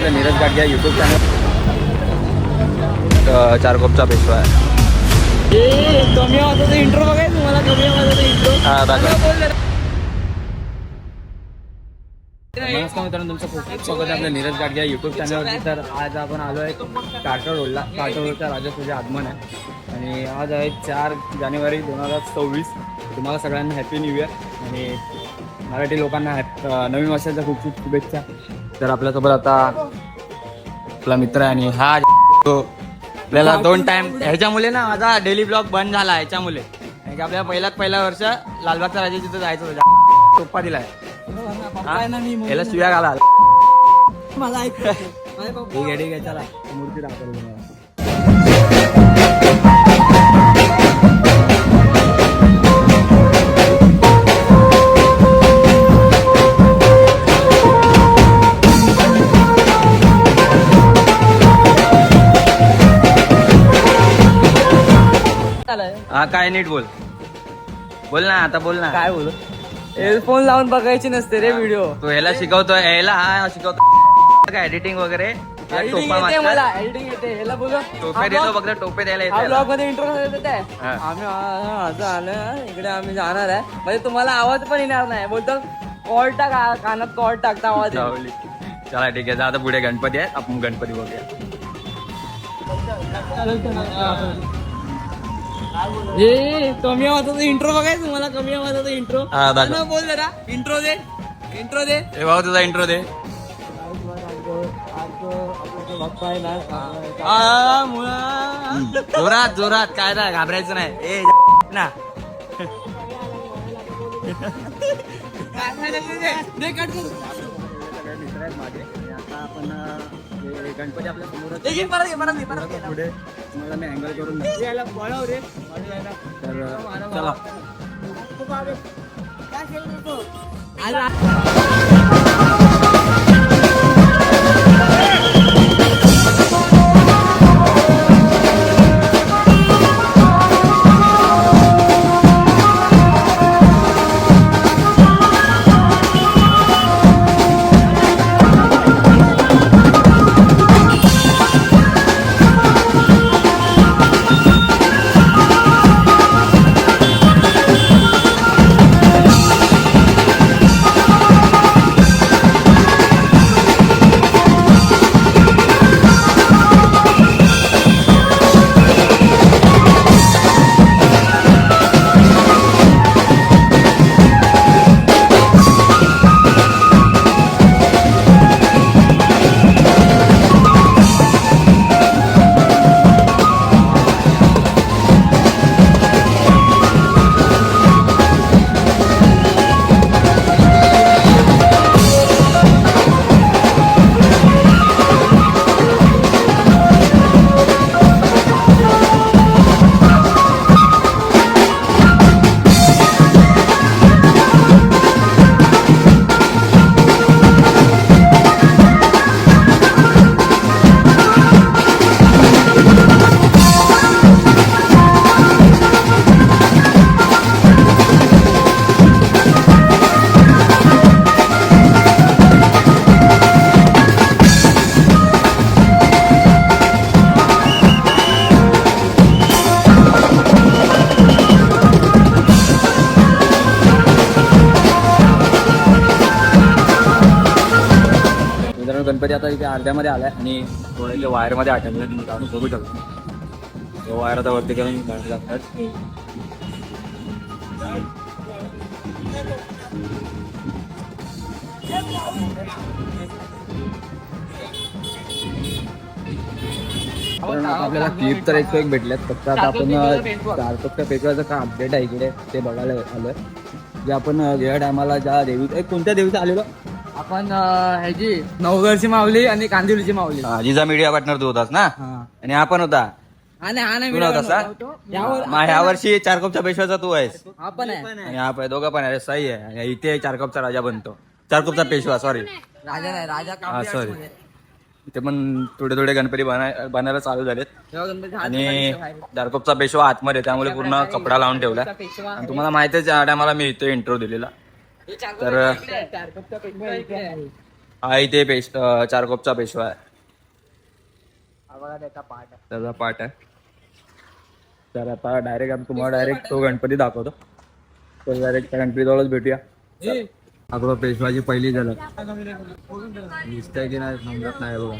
आपल्या Neeraj Gadge YouTube channel चारकोपचा Peshwa आहे. कमी आवाजाचा इंट्रो बघायचं तुम्हाला. कमी आवाजाचा इंट्रो नमस्कार मित्रांनो, तुमचं खूप खूप स्वागत आहे आपल्या नीरज गाडगे यूट्यूब चॅनलवरती. तर आज आपण आलो आहे कार्टर रोडला. कार्टर रोडच्या राजाचं आगमन आहे आणि आज आहे 4 जानेवारी 2026. तुम्हाला सगळ्यांना हॅपी न्यू इयर आणि मराठी लोकांना नवीन वर्षाच्या खूप खूप शुभेच्छा. तर आपल्यासोबत आता आपला मित्र आहे आणि हा आपल्याला 2 टाइम ह्याच्यामुळे ना माझा डेली ब्लॉग बंद झाला ह्याच्यामुळे. आपल्याला पहिला वर्ष लालबागचा राजा तिथं जायचं होतं. सोप्पा दिलाय याला शिव्या घाला. मला ठीक आहे चला मूर्ती दाखवतो तुम्हाला. हा काय नीट बोल ना, आता बोल ना. काय बोलू? हेडफोन लावून बघायची नसते रे व्हिडिओ. तो ह्याला शिकवतो, ह्याला हा शिकवतो काय एडिटिंग वगैरे. मला एडिटिंग येते. ह्याला बोलू टोपे देतो फक्त, टोपे द्यायला येते. ब्लॉग मध्ये इंट्रो देत आहे. आम्ही असं आलं इकडे, आम्ही जाणार आहे म्हणजे तुम्हाला आवाज पण येणार नाही. बोलतो कॉल टाक, कानात कॉल टाकता आवाज लावली. चला ठीक आहे, जा आता पुढे गणपती आहे, आपण गणपती बघूया. कमी आवाजाचा इंट्रो बघायचं तुम्हाला. कमी आवाजाचा इंट्रो बोल जरा. इंट्रो दे. हे भाऊ तुझा इंट्रो दे. जोरात जोरात काय नाही, घाबरायचं नाही. ए ना मित्र आहेत माझे. आता आपण गणपती आपल्या समोर पुढे तुम्हाला मी अँगल करून तर चला. गणपती आता इथे अर्ध्यामध्ये आलाय आणि थोडं इथे वायरमध्ये अटकलं. जाऊन बघू शकतो. तो वायर आता वरती करून काढले जातात. आपल्याला क्लिप तर एक भेटल्यात. फक्त आता आपण चारकोपच्या पेशवाचं काय अपडेट आहे इकडे ते बघायला आलोय. जे आपण गेल्या टायमाला ज्या देवी कोणत्या देवीचं आलेलो आपण ह्याची नवगरची माऊली आणि कांदिवलीची माऊली. जिजा मीडिया पार्टनर तू होतास ना. आणि हा पण होता. ह्या वर्षी चारकोपच्या पेशवाचा तू आहेस. हा पण आहे आणि हा पण, दोघं पण आहे. सही आहे. इथे चारकोपचा राजा बनतो. चारकोपचा पेशवा, सॉरी राजा नाही, राजा सॉरी. इथे पण थोडे गणपती बनायला चालू झालेत. आणि चारकोपचा पेशवा आतमध्ये, त्यामुळे पूर्ण कपडा लावून ठेवला. आणि तुम्हाला माहितीच आहे, मला मी इथे इंट्रो दिलेला. तर हा इथे चारकोपचा पेशवा आहे. त्याचा पाठ आहे. तर आता डायरेक्ट तुम्हाला तो गणपती दाखवतो. तर डायरेक्ट त्या गणपतीजवळच भेटूया. अगोदर पेशवाची पहिली झलक दिसतंय की नाही समजत नाही बघा.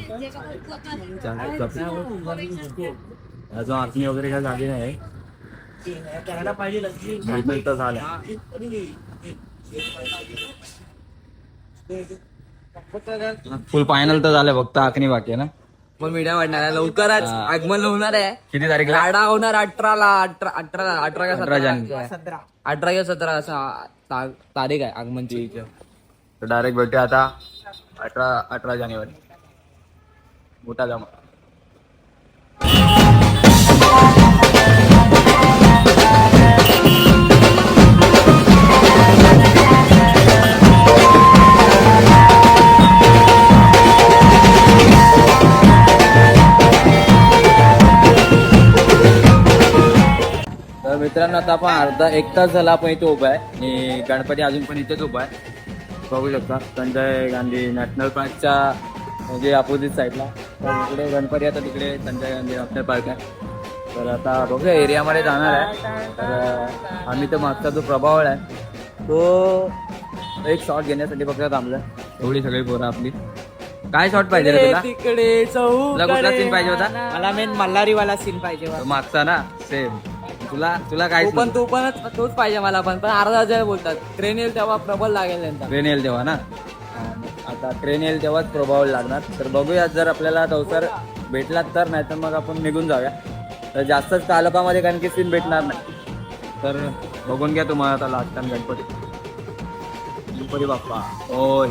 अजून आरती वगैरे काय झाली नाही. तर झालं. फुल फायनल तर झालं, फक्त आखणी बाकी आहे ना. मग मीडिया वाढणार आहे लवकरच. आगमन होणार आहे. किती तारीखला? गाडा होणार 18 का 17 जानेवारी. 18 किंवा 17 असा तारीख आहे आगमनची. तर डायरेक्ट भेटूया आता 18 जानेवारी. मोठा जमा. तर मित्रांनो आता आपण एक तास झाला आपण इथे उभा आहे आणि गणपती अजून पण इथेच उभा आहे. बघू शकता संजय गांधी नॅशनल पार्कच्या म्हणजे अपोजिट साईडला. तर इकडे गणपती आता तिकडे संजय गांधी नॅशनल पार्क आहे. तर आता बघूया एरियामध्ये जाणार आहे. तर आम्ही तर मागचा जो प्रभाव आहे तो एक शॉट घेण्यासाठी फक्त थांबलं. एवढी सगळी पोरं आपली. काय शॉट पाहिजे रे तुला? तिकडे तुला कुठला सीन पाहिजे होता? मला मेन मल्हारीवाला सीन पाहिजे. तो मागचा ना सेम. तुला काय तू पण तोच पाहिजे मला पण अर्धा हजार बोलतात. ट्रेन येईल तेव्हा प्रबल लागेल त्यांचा. ट्रेन येईल तेव्हा ना. आता ट्रेन येईल तेव्हाच प्रभाव लागणार. तर बघूया जर आपल्याला अवसर भेटला तर, नाही तर मग आपण निघून जाऊया. तर जास्तच तालुकामध्ये कारण की सीन भेटणार नाही. तर बघून घ्या तुम्हाला आता लास्ट टाइम गणपती बाप्पा. हो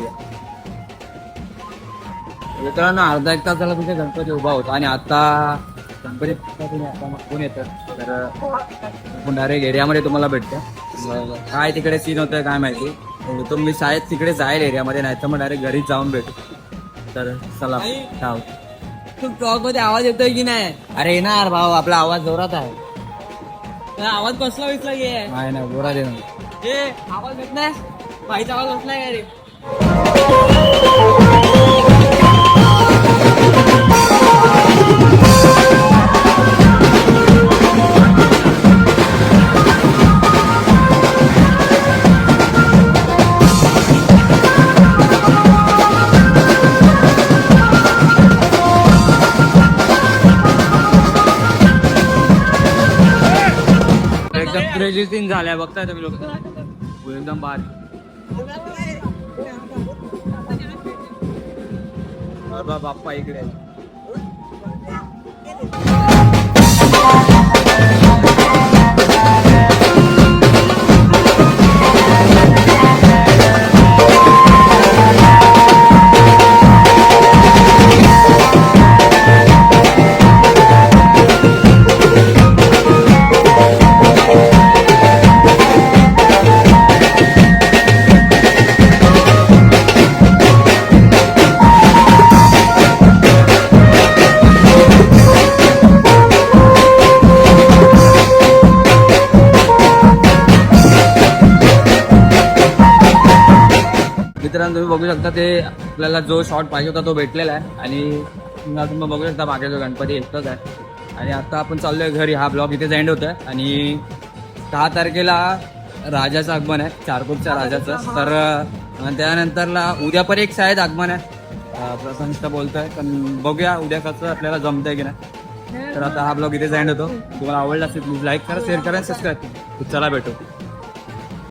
मित्रांनो अर्धा एक तास झाला तुमच्या गणपती उभा होता आणि आता गणपती कोण येतं तर आपण डायरेक्ट एरियामध्ये तुम्हाला भेटतं. काय तिकडे सीन होतं काय माहिती. तो मी शाळेत तिकडे जाईल एरियामध्ये, नाही तर मग डायरेक्ट घरी जाऊन भेटू. तर चला जाऊ. तू ब्लॉग मध्ये आवाज येतोय की नाही? अरे येणार भाऊ, आपला आवाज जोरात आहे. आवाज कसला विसला गे नाही ना जोरात येणार. आवाज येत नाही. बाईचा आवाज बसलाय का रे? एकदम क्रेझी सीन झालाय बघताय तुम्ही लोक. एकदम भारी. बाप्पा इकडे मित्रांनो तुम्ही बघू शकता ते आपल्याला जो शॉट पाहिजे होता तो भेटलेला आहे. आणि तुम्ही बघू शकता मागे जो गणपती एकटाच आहे. आणि आता आपण चाललोय घरी. हा ब्लॉग इथेच एंड होतोय. आणि 6 तारखेला राजाचं आगमन आहे, चारकोपच्या राजाचं. तर त्यानंतरला उद्या पण एक शाळेत आगमन आहे. प्रसंत बोलतोय पण बघूया उद्या कसं आपल्याला जमतंय की नाही. तर आता हा ब्लॉग इथेच एंड होतो. तुम्हाला आवडला असेल प्लीज लाईक करा, शेअर करा, सबस्क्राईब करा. चला भेटू.